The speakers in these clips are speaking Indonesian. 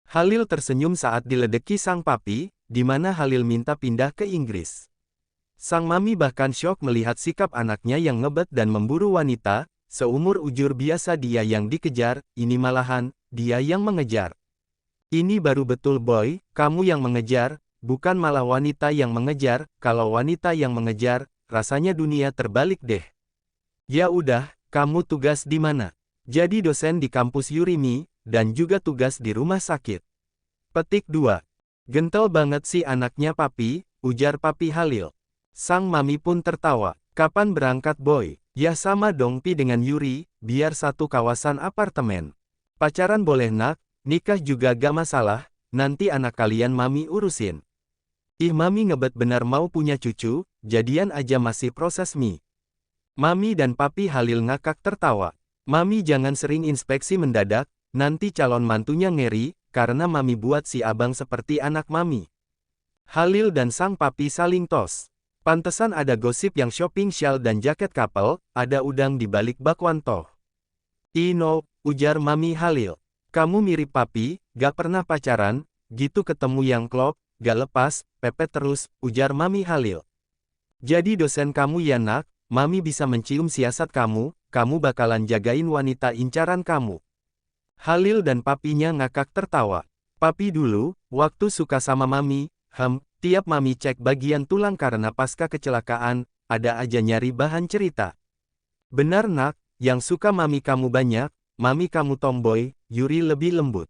Halil tersenyum saat diledeki sang papi, di mana Halil minta pindah ke Inggris. Sang mami bahkan syok melihat sikap anaknya yang ngebet dan memburu wanita, seumur ujur biasa dia yang dikejar, ini malahan, dia yang mengejar. Ini baru betul boy, kamu yang mengejar, bukan malah wanita yang mengejar, kalau wanita yang mengejar, rasanya dunia terbalik deh. Ya udah, kamu tugas di mana? Jadi dosen di kampus Yurimi, dan juga tugas di rumah sakit. Petik 2. Gentel banget sih anaknya papi, ujar papi Halil. Sang mami pun tertawa. Kapan berangkat boy? Ya sama dong pi dengan Yuri, biar satu kawasan apartemen. Pacaran boleh nak, nikah juga gak masalah, nanti anak kalian mami urusin. Ih mami ngebet benar mau punya cucu, jadian aja masih proses mi. Mami dan papi Halil ngakak tertawa. Mami jangan sering inspeksi mendadak, nanti calon mantunya ngeri, karena mami buat si abang seperti anak mami. Halil dan sang papi saling tos. Pantesan ada gosip yang shopping shawl dan jaket couple, ada udang di balik bakwan toh. Ino, ujar mami Halil. Kamu mirip papi, gak pernah pacaran, gitu ketemu yang klop, gak lepas, pepet terus, ujar mami Halil. Jadi dosen kamu ya nak, mami bisa mencium siasat kamu bakalan jagain wanita incaran kamu. Halil dan papinya ngakak tertawa. Papi dulu, waktu suka sama mami, tiap mami cek bagian tulang karena pasca kecelakaan, ada aja nyari bahan cerita. Benar nak, yang suka mami kamu banyak, mami kamu tomboy, Yuri lebih lembut.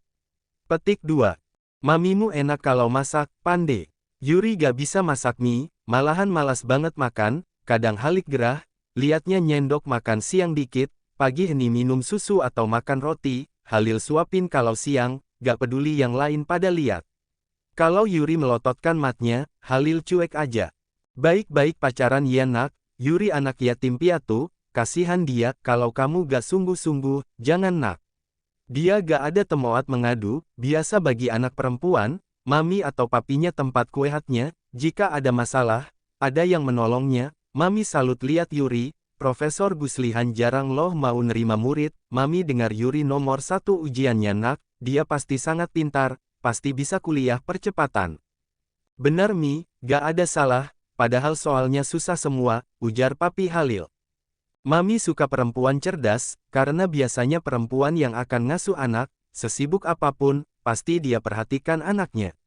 Petik 2. Mamimu enak kalau masak, pandai. Yuri gak bisa masak mie, malahan malas banget makan, kadang Halik gerah, liatnya nyendok makan siang dikit, pagi heni minum susu atau makan roti, Halil suapin kalau siang, gak peduli yang lain pada lihat. Kalau Yuri melototkan matnya, Halil cuek aja. Baik-baik pacaran ya nak, Yuri anak yatim piatu, kasihan dia, kalau kamu gak sungguh-sungguh, jangan nak. Dia gak ada temoat mengadu, biasa bagi anak perempuan, mami atau papinya tempat kuehatnya, jika ada masalah, ada yang menolongnya, mami salut lihat Yuri. Profesor Guslihan jarang loh mau nerima murid, mami dengar Yuri nomor 1 ujiannya nak, dia pasti sangat pintar, pasti bisa kuliah percepatan. Benar mi, gak ada salah, padahal soalnya susah semua, ujar papi Halil. Mami suka perempuan cerdas, karena biasanya perempuan yang akan ngasuh anak, sesibuk apapun, pasti dia perhatikan anaknya.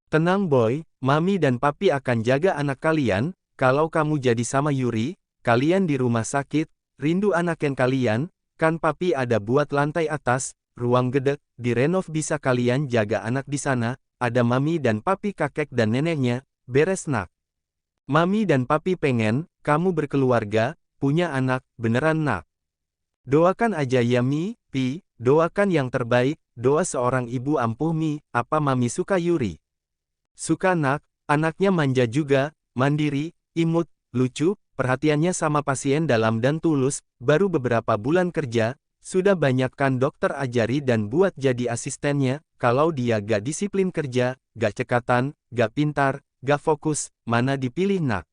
Tenang boy, mami dan papi akan jaga anak kalian, kalau kamu jadi sama Yuri, kalian di rumah sakit, rindu anaken kalian, kan papi ada buat lantai atas, ruang gede, direnov bisa kalian jaga anak di sana, ada mami dan papi kakek dan neneknya, beres nak. Mami dan papi pengen, kamu berkeluarga, punya anak, beneran nak. Doakan aja ya mi, pi, doakan yang terbaik, doa seorang ibu ampuh mi, apa mami suka Yuri? Suka nak, anaknya manja juga, mandiri, imut, lucu, perhatiannya sama pasien dalam dan tulus, baru beberapa bulan kerja, sudah banyak kan dokter ajari dan buat jadi asistennya, kalau dia gak disiplin kerja, gak cekatan, gak pintar, gak fokus, mana dipilih nak?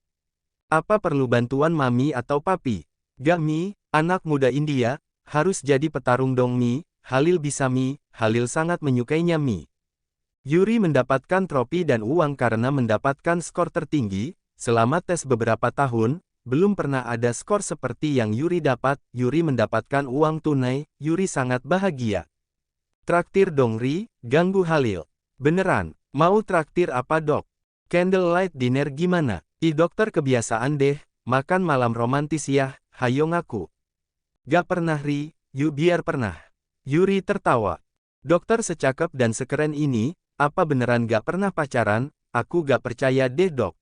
Apa perlu bantuan mami atau papi? Gak mi, anak muda India, harus jadi petarung dong mi, Halil bisa mi, Halil sangat menyukainya mi. Yuri mendapatkan trofi dan uang karena mendapatkan skor tertinggi, selama tes beberapa tahun, belum pernah ada skor seperti yang Yuri dapat, Yuri mendapatkan uang tunai, Yuri sangat bahagia. Traktir dong Ri, ganggu Halil. Beneran, mau traktir apa dok? Candlelight dinner gimana? Ih dokter kebiasaan deh, makan malam romantis ya, hayo ngaku. Gak pernah Ri, yuk biar pernah. Yuri tertawa. Dokter secakep dan sekeren ini, apa beneran gak pernah pacaran? Aku gak percaya deh dok.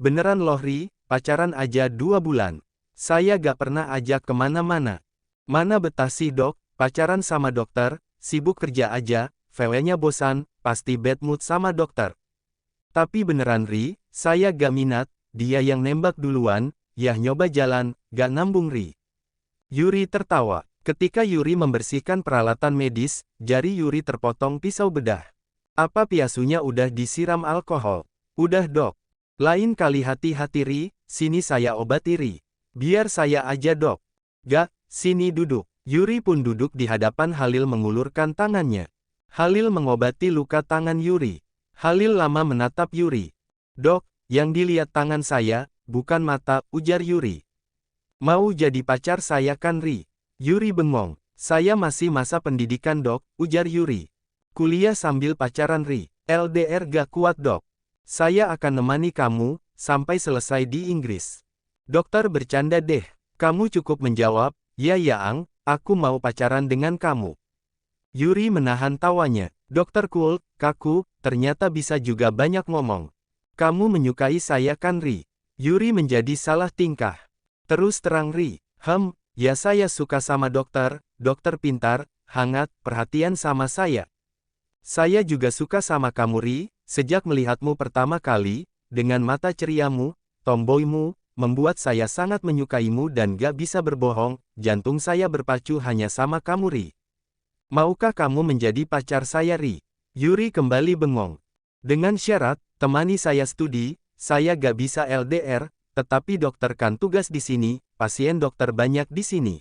Beneran loh Ri, pacaran aja 2 bulan. Saya gak pernah ajak kemana-mana. Mana betah sih dok, pacaran sama dokter, sibuk kerja aja, VW-nya bosan, pasti bad mood sama dokter. Tapi beneran Ri, saya gak minat, dia yang nembak duluan, yah nyoba jalan, gak nambung Ri. Yuri tertawa. Ketika Yuri membersihkan peralatan medis, jari Yuri terpotong pisau bedah. Apa piasunya udah disiram alkohol? Udah dok. Lain kali hati-hati Ri, sini saya obati Ri. Biar saya aja dok. Gak, sini duduk. Yuri pun duduk di hadapan Halil mengulurkan tangannya. Halil mengobati luka tangan Yuri. Halil lama menatap Yuri. "Dok, yang dilihat tangan saya, bukan mata," ujar Yuri. "Mau jadi pacar saya kan, Ri?" Yuri bengong. "Saya masih masa pendidikan, Dok," ujar Yuri. "Kuliah sambil pacaran, Ri. LDR gak kuat, Dok. Saya akan nemani kamu, sampai selesai di Inggris." Dokter bercanda deh. "Kamu cukup menjawab, ya Yaang, aku mau pacaran dengan kamu." Yuri menahan tawanya. "Dokter cool, kaku, ternyata bisa juga banyak ngomong. Kamu menyukai saya kan, Ri?" Yuri menjadi salah tingkah. "Terus terang, Ri." Ya saya suka sama dokter pintar, hangat, perhatian sama saya." "Saya juga suka sama kamu, Ri, sejak melihatmu pertama kali, dengan mata ceriamu, tomboymu, membuat saya sangat menyukaimu dan gak bisa berbohong, jantung saya berpacu hanya sama kamu, Ri. Maukah kamu menjadi pacar saya, Ri?" Yuri kembali bengong. "Dengan syarat, temani saya studi, saya gak bisa LDR, tetapi dokter kan tugas di sini, pasien dokter banyak di sini.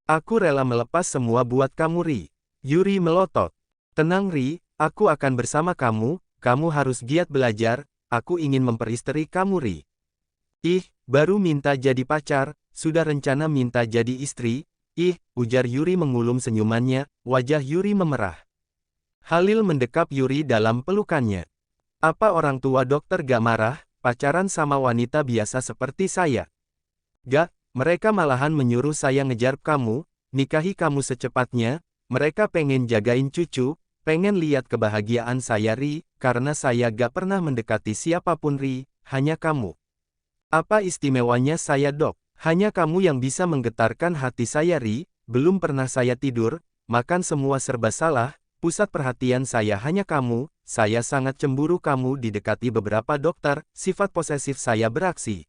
Aku rela melepas semua buat kamu, Ri." Yuri melotot. "Tenang, Ri, aku akan bersama kamu harus giat belajar, aku ingin memperistri kamu, Ri." "Ih, baru minta jadi pacar, sudah rencana minta jadi istri?" "Ih," ujar Yuri mengulum senyumannya, wajah Yuri memerah. Halil mendekap Yuri dalam pelukannya. "Apa orang tua dokter gak marah, pacaran sama wanita biasa seperti saya?" "Gak, mereka malahan menyuruh saya ngejar kamu, nikahi kamu secepatnya, mereka pengen jagain cucu, pengen lihat kebahagiaan saya, Ri, karena saya gak pernah mendekati siapapun, Ri, hanya kamu." "Apa istimewanya saya, Dok? Hanya kamu yang bisa menggetarkan hati saya, Ri, belum pernah saya tidur, makan semua serba salah, pusat perhatian saya hanya kamu, saya sangat cemburu kamu didekati beberapa dokter, sifat posesif saya beraksi."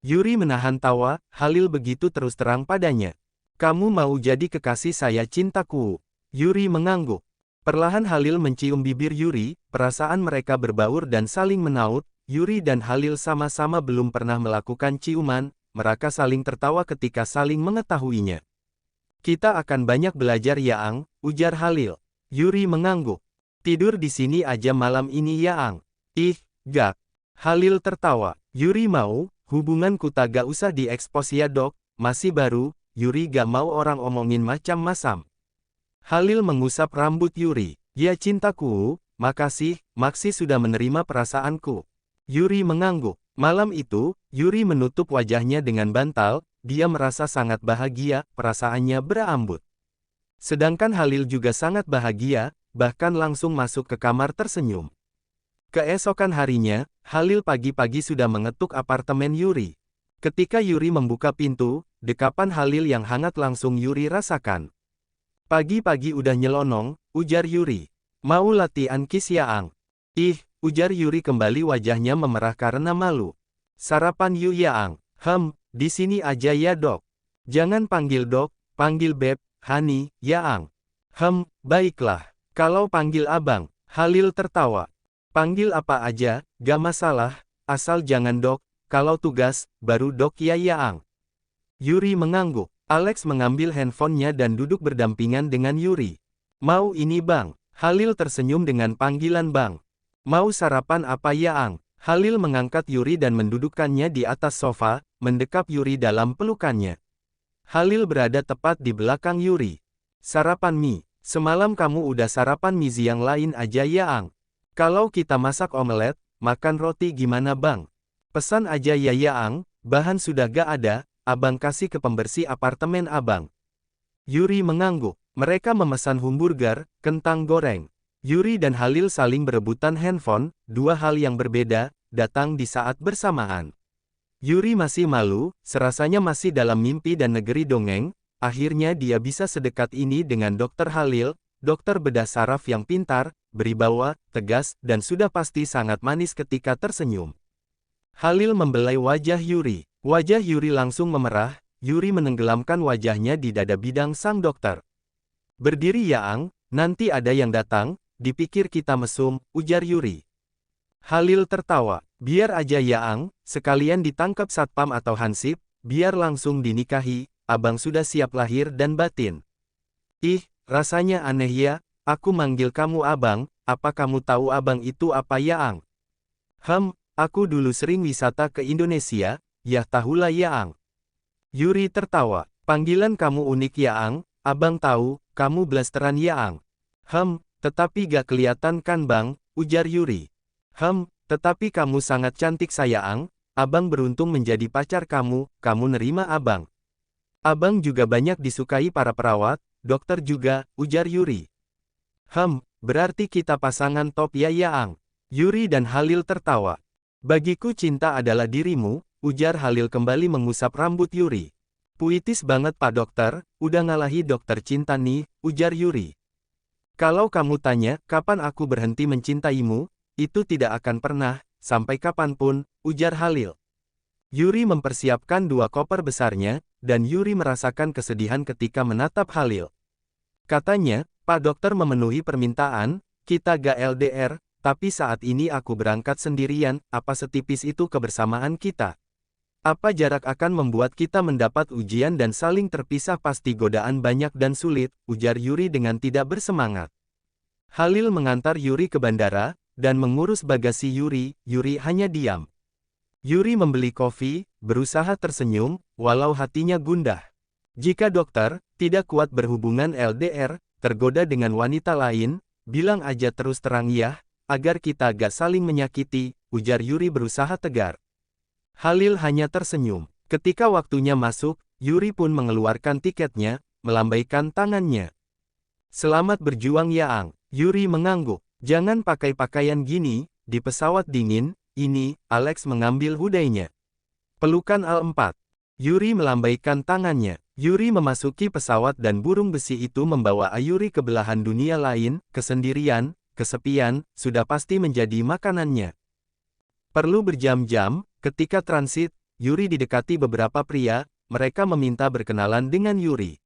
Yuri menahan tawa, Halil begitu terus terang padanya. "Kamu mau jadi kekasih saya, cintaku?" Yuri mengangguk. Perlahan Halil mencium bibir Yuri, perasaan mereka berbaur dan saling menaut. Yuri dan Halil sama-sama belum pernah melakukan ciuman, mereka saling tertawa ketika saling mengetahuinya. "Kita akan banyak belajar, Yaang," ujar Halil. Yuri mengangguk. "Tidur di sini aja malam ini, Yaang." "Ih, gak." Halil tertawa. "Yuri mau, hubungan kita gak usah diekspos ya, Dok, masih baru, Yuri gak mau orang omongin macam-macam." Halil mengusap rambut Yuri. "Ya cintaku, makasih, Maksi sudah menerima perasaanku." Yuri mengangguk. Malam itu, Yuri menutup wajahnya dengan bantal, dia merasa sangat bahagia, perasaannya berambut. Sedangkan Halil juga sangat bahagia, bahkan langsung masuk ke kamar tersenyum. Keesokan harinya, Halil pagi-pagi sudah mengetuk apartemen Yuri. Ketika Yuri membuka pintu, dekapan Halil yang hangat langsung Yuri rasakan. "Pagi-pagi udah nyelonong," ujar Yuri. "Mau latihan kiss, Yaang?" "Ih," ujar Yuri kembali wajahnya memerah karena malu. "Sarapan yuk, Yaang." Di sini aja ya, Dok." "Jangan panggil Dok, panggil Beb, Hani, Yaang." Baiklah. Kalau panggil Abang." Halil tertawa. "Panggil apa aja, gak masalah, asal jangan Dok, kalau tugas, baru Dok ya, Yaang." Yuri mengangguk. Alex mengambil handphonenya dan duduk berdampingan dengan Yuri. "Mau ini, Bang?" Halil tersenyum dengan panggilan Bang. "Mau sarapan apa, Yaang?" Halil mengangkat Yuri dan mendudukkannya di atas sofa, mendekap Yuri dalam pelukannya. Halil berada tepat di belakang Yuri. "Sarapan mie. Semalam kamu udah sarapan mie yang lain aja, Yaang. Kalau kita masak omelet, makan roti gimana, Bang? Pesan aja ya, Yaang, bahan sudah gak ada, Abang kasih ke pembersih apartemen Abang." Yuri mengangguk. Mereka memesan hamburger, kentang goreng. Yuri dan Halil saling berebutan handphone, dua hal yang berbeda, datang di saat bersamaan. Yuri masih malu, serasanya masih dalam mimpi dan negeri dongeng, akhirnya dia bisa sedekat ini dengan Dokter Halil, dokter bedah saraf yang pintar, beribawa, tegas, dan sudah pasti sangat manis ketika tersenyum. Halil membelai wajah Yuri. Wajah Yuri langsung memerah, Yuri menenggelamkan wajahnya di dada bidang sang dokter. "Berdiri, Yaang, nanti ada yang datang, dipikir kita mesum," ujar Yuri. Halil tertawa. "Biar aja, Yaang, sekalian ditangkap satpam atau hansip, biar langsung dinikahi, Abang sudah siap lahir dan batin." "Ih, rasanya aneh ya, Aku manggil kamu abang, apa kamu tahu abang itu apa Yaang? Aku dulu sering wisata ke Indonesia, ya tahulah Yaang. Yuri tertawa. Panggilan kamu unik Yaang, abang tahu, kamu blasteran Yaang. Tetapi gak kelihatan kan bang, ujar Yuri. Tetapi kamu sangat cantik Sayaang, abang beruntung menjadi pacar kamu nerima abang. Abang juga banyak disukai para perawat, dokter juga, ujar Yuri. Berarti kita pasangan top ya Yaang. Yuri dan Halil tertawa. Bagiku cinta adalah dirimu, ujar Halil kembali mengusap rambut Yuri. Puitis banget Pak Dokter, udah ngalahi dokter cinta nih, ujar Yuri. Kalau kamu tanya, kapan aku berhenti mencintaimu, itu tidak akan pernah, sampai kapanpun, ujar Halil. Yuri mempersiapkan 2 koper besarnya, dan Yuri merasakan kesedihan ketika menatap Halil. Katanya, Pak Dokter memenuhi permintaan, kita gak LDR, tapi saat ini aku berangkat sendirian, apa setipis itu kebersamaan kita? Apa jarak akan membuat kita mendapat ujian dan saling terpisah pasti godaan banyak dan sulit, ujar Yuri dengan tidak bersemangat. Halil mengantar Yuri ke bandara, dan mengurus bagasi Yuri hanya diam. Yuri membeli kopi, berusaha tersenyum, walau hatinya gundah. Jika dokter tidak kuat berhubungan LDR, tergoda dengan wanita lain, bilang aja terus terang ya, agar kita gak saling menyakiti, ujar Yuri berusaha tegar. Halil hanya tersenyum. Ketika waktunya masuk, Yuri pun mengeluarkan tiketnya, melambaikan tangannya. Selamat berjuang Yaang, Yuri mengangguk. Jangan pakai pakaian gini, di pesawat dingin, ini, Alex mengambil hudainya. Pelukan Al-4. Yuri melambaikan tangannya. Yuri memasuki pesawat dan burung besi itu membawa Yuri ke belahan dunia lain, kesendirian, kesepian, sudah pasti menjadi makanannya. Perlu berjam-jam, ketika transit, Yuri didekati beberapa pria, mereka meminta berkenalan dengan Yuri.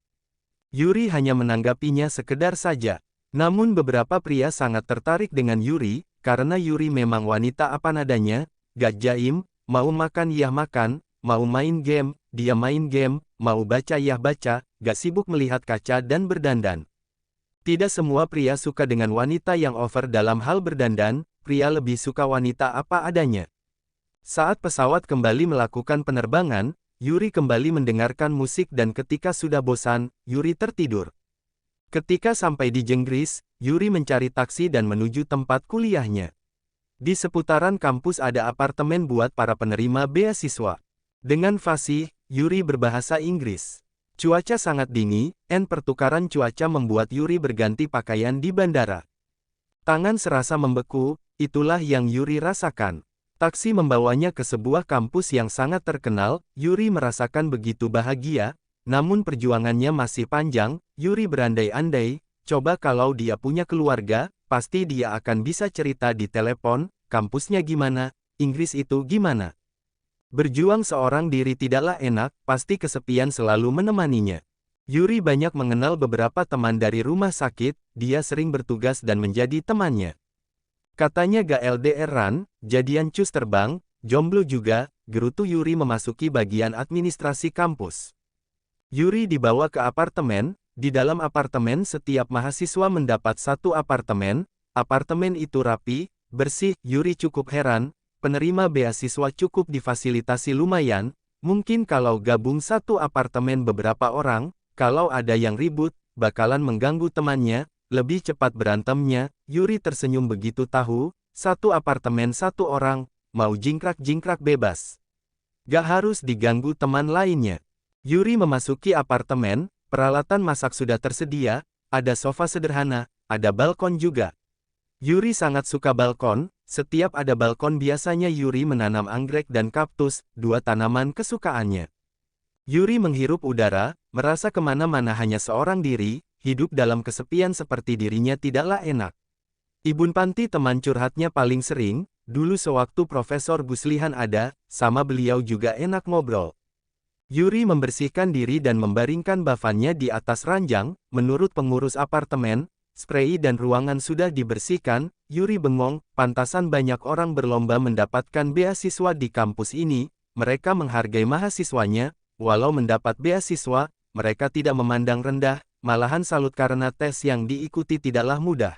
Yuri hanya menanggapinya sekedar saja. Namun beberapa pria sangat tertarik dengan Yuri, karena Yuri memang wanita apa nadanya, gak jaim, mau makan yah makan, mau main game, dia main game, mau baca yah baca, gak sibuk melihat kaca dan berdandan. Tidak semua pria suka dengan wanita yang over dalam hal berdandan, pria lebih suka wanita apa adanya. Saat pesawat kembali melakukan penerbangan, Yuri kembali mendengarkan musik dan ketika sudah bosan, Yuri tertidur. Ketika sampai di Jenggris, Yuri mencari taksi dan menuju tempat kuliahnya. Di seputaran kampus ada apartemen buat para penerima beasiswa. Dengan fasih, Yuri berbahasa Inggris. Cuaca sangat dingin, pertukaran cuaca membuat Yuri berganti pakaian di bandara. Tangan serasa membeku, itulah yang Yuri rasakan. Taksi membawanya ke sebuah kampus yang sangat terkenal, Yuri merasakan begitu bahagia. Namun perjuangannya masih panjang, Yuri berandai-andai, coba kalau dia punya keluarga, pasti dia akan bisa cerita di telepon, kampusnya gimana, Inggris itu gimana. Berjuang seorang diri tidaklah enak, pasti kesepian selalu menemaninya. Yuri banyak mengenal beberapa teman dari rumah sakit, dia sering bertugas dan menjadi temannya. Katanya gak LDR-an, jadian cus terbang, jomblo juga, gerutu Yuri memasuki bagian administrasi kampus. Yuri dibawa ke apartemen, di dalam apartemen setiap mahasiswa mendapat satu apartemen itu rapi, bersih, Yuri cukup heran, penerima beasiswa cukup difasilitasi lumayan, mungkin kalau gabung satu apartemen beberapa orang, kalau ada yang ribut, bakalan mengganggu temannya, lebih cepat berantemnya, Yuri tersenyum begitu tahu, satu apartemen satu orang, mau jingkrak-jingkrak bebas. Gak harus diganggu teman lainnya. Yuri memasuki apartemen, peralatan masak sudah tersedia, ada sofa sederhana, ada balkon juga. Yuri sangat suka balkon, setiap ada balkon biasanya Yuri menanam anggrek dan kaktus, 2 tanaman kesukaannya. Yuri menghirup udara, merasa kemana-mana hanya seorang diri, hidup dalam kesepian seperti dirinya tidaklah enak. Ibun Panti teman curhatnya paling sering, dulu sewaktu Profesor Guslihan ada, sama beliau juga enak ngobrol. Yuri membersihkan diri dan membaringkan bavannya di atas ranjang, menurut pengurus apartemen, spray dan ruangan sudah dibersihkan, Yuri bengong, pantasan banyak orang berlomba mendapatkan beasiswa di kampus ini, mereka menghargai mahasiswanya, walau mendapat beasiswa, mereka tidak memandang rendah, malahan salut karena tes yang diikuti tidaklah mudah.